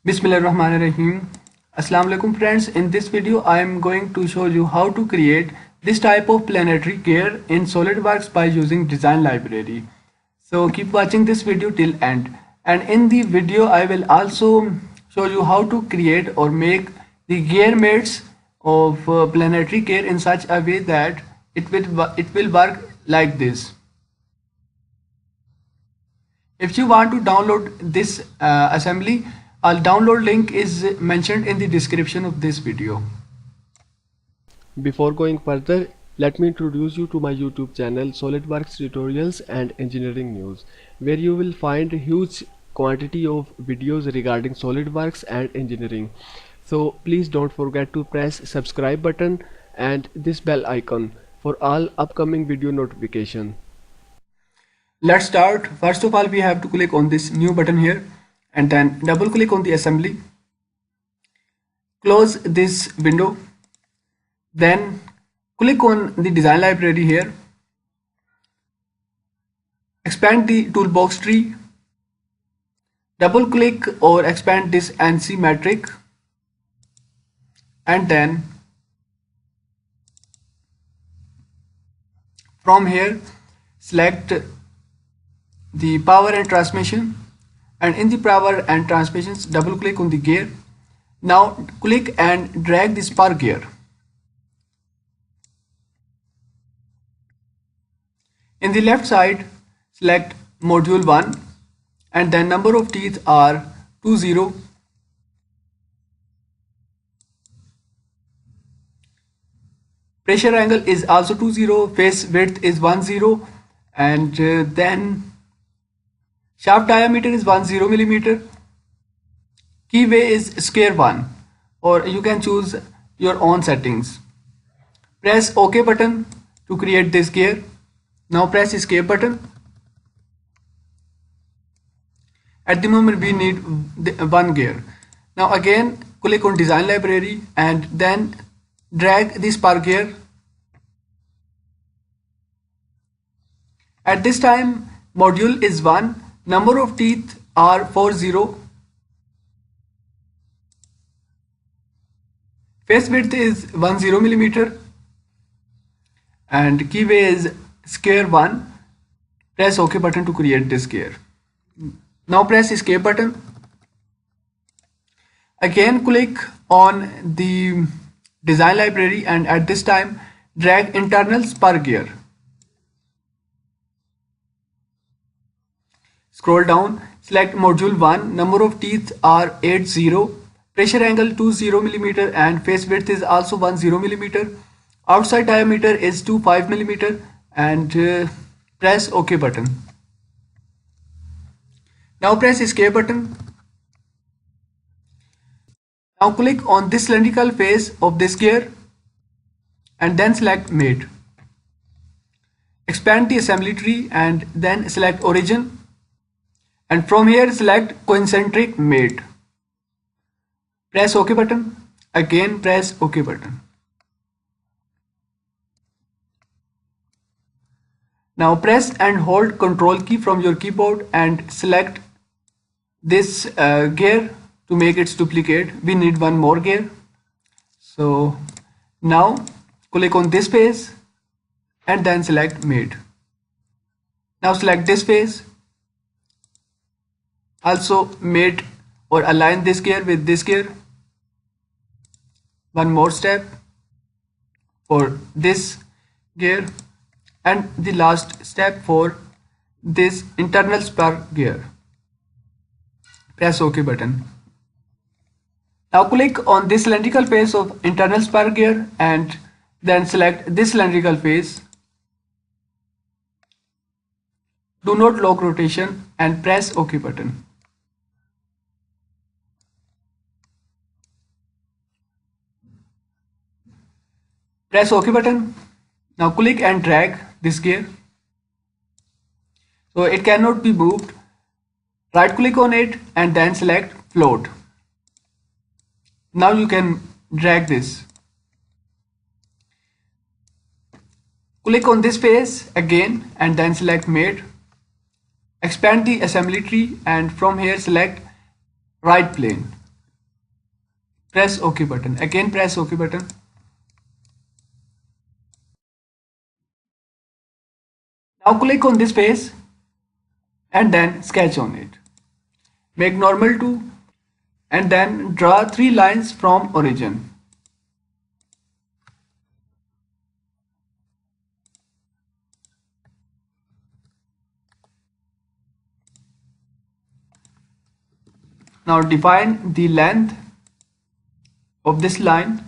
Bismillahirrahmanirrahim. Assalamu alaikum friends. In this video I am going to show you how to create this type of planetary gear in SolidWorks by using design library. So keep watching this video till end. And in the video I will also show you how to create or make the gear mates of planetary gear in such a way that it will work like this. If you want to download this assembly, a download link is mentioned in the description of this video. Before going further, let me introduce you to my YouTube channel SolidWorks Tutorials and Engineering News, where you will find a huge quantity of videos regarding SolidWorks and engineering. So please don't forget to press subscribe button and this bell icon for all upcoming video notification. Let's start. First of all, we have to click on this new button here and then double click on the assembly. Close this window. Then click on the design library here. Expand the toolbox tree. Double click or expand this ANSI metric. And then from here select the power and transmission, and in the power and transmissions double click on the gear. Now click and drag this per gear. In the left side select module 1 and then number of teeth are 20. Pressure angle is also 20, face width is 10, and then shaft diameter is 10 millimeter. Keyway is square 1, or you can choose your own settings. Press OK button to create this gear. Now press escape button. At the moment we need one gear. Now again click on design library and then drag this per gear. At this time module is 1, number of teeth are 40, face width is 10 millimeter, and keyway is square 1. Press OK button to create this gear. Now press escape button. Again click on the design library and at this time drag internals per gear. Scroll down, select module 1, number of teeth are 80, pressure angle 20 millimeter and face width is also 10 millimeter. Outside diameter is 25 millimeter, and press OK button. Now press escape button. Now click on this cylindrical face of this gear and then select mate. Expand the assembly tree and then select origin, and from here select concentric mate. Press OK button. Again press OK button. Now press and hold Control key from your keyboard and select this gear to make its duplicate. We need one more gear. So now click on this face and then select mate. Now select this face. Also mate or align this gear with this gear. One more step for this gear and the last step for this internal spur gear. Press OK button. Now click on this cylindrical face of internal spur gear and then select this cylindrical face. Do not lock rotation and press OK button. Press OK button. Now click and drag this gear. So it cannot be moved. Right click on it and then select float. Now you can drag this. Click on this face again and then select mate. Expand the assembly tree and from here select right plane. press OK button. Again press OK button. Now click on this face and then sketch on it. Make normal to and then draw 3 lines from origin. Now define the length of this line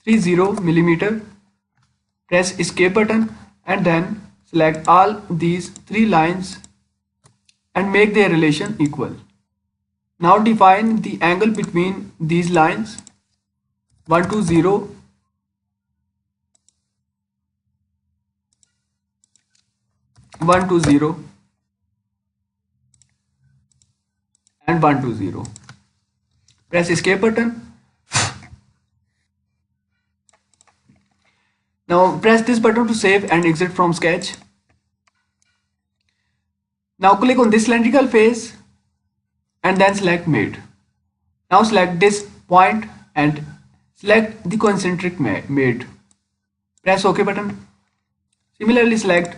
30 mm. Press escape button and then select all these 3 lines and make their relation equal. Now define the angle between these lines 120, 120 and 120. Press escape button. Now press this button to save and exit from sketch. Now click on this cylindrical face and then select mate. Now select this point and select the concentric mate. Press OK button. Similarly select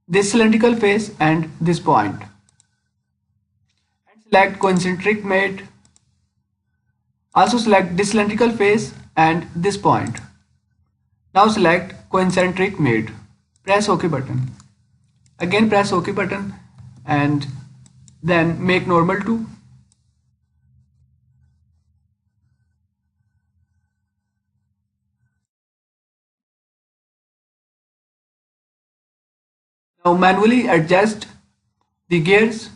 this cylindrical face and this point. And select concentric mate. Also select this cylindrical face and this point. Now select concentric mate. Press OK button. Again press OK button and then make normal to. Now manually adjust the gears.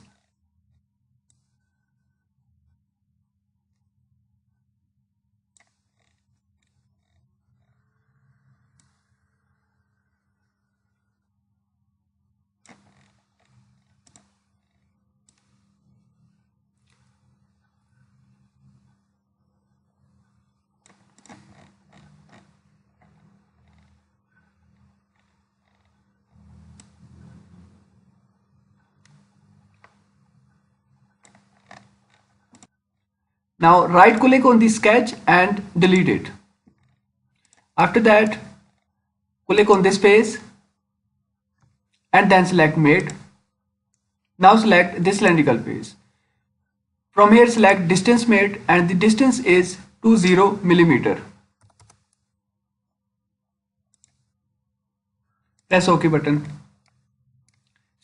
Now right click on the sketch and delete it. After that click on this face and then select mate. Now select this cylindrical face. From here select distance mate and the distance is 20 mm. Press OK button.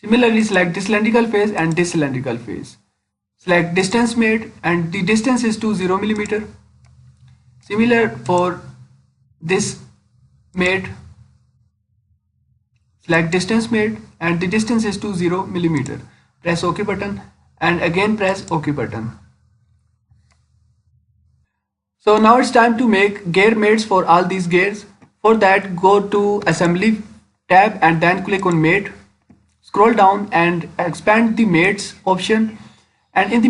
Similarly select this cylindrical face and this cylindrical face. Select distance mate and the distance is 20 mm. Similar for this mate. Select distance mate and the distance is 20 mm. Press OK button and again press OK button. So now it's time to make gear mates for all these gears. For that go to assembly tab and then click on mate. Scroll down and expand the mates option. And in the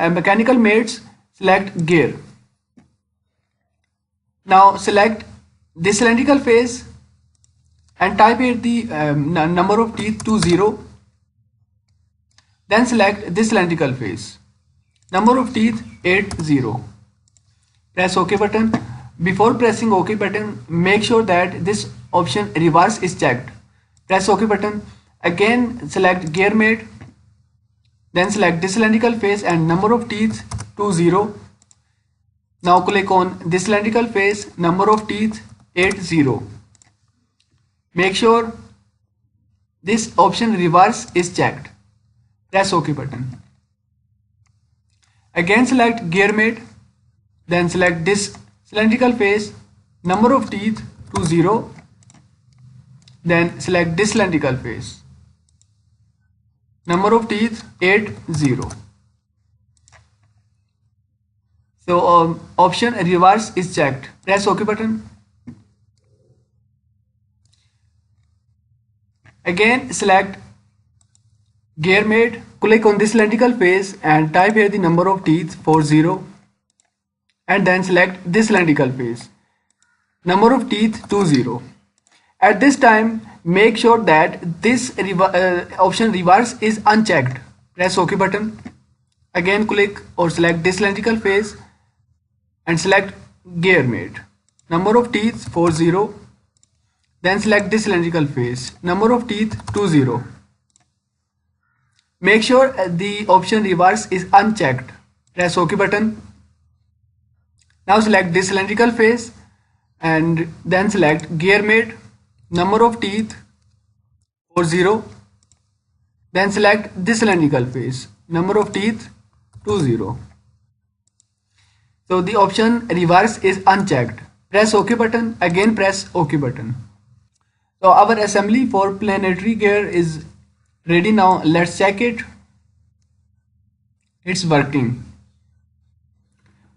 mechanical mates, select gear. Now select this cylindrical face and type here the number of teeth to 0. Then select this cylindrical face. Number of teeth 80. Press OK button. Before pressing OK button, make sure that this option reverse is checked. Press OK button. Again select gear mate. Then select this cylindrical face and number of teeth 20. Now click on this cylindrical face, number of teeth 80. Make sure this option reverse is checked. Press OK button. Again select gear mate. Then select this cylindrical face, number of teeth 20. Then select this cylindrical face. Number of teeth 80. So option reverse is checked. Press OK button. Again select gear mate. Click on this cylindrical face and type here the number of teeth 40. And then select this cylindrical face. Number of teeth 20. At this time, make sure that this option reverse is unchecked. Press OK button. Again click or select this cylindrical face. and select gear mate. Number of teeth 40. Then select this cylindrical face. Number of teeth 20. Make sure the option reverse is unchecked. Press OK button. Now select this cylindrical face and then select gear mate. Number of teeth 40. Then select this cylindrical face. Number of teeth 20. So the option reverse is unchecked. Press OK button. Again press OK button. So our assembly for planetary gear is ready now. Let's check it. It's working.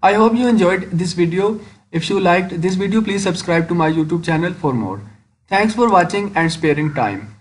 I hope you enjoyed this video. If you liked this video, please subscribe to my YouTube channel for more. Thanks for watching and sparing time.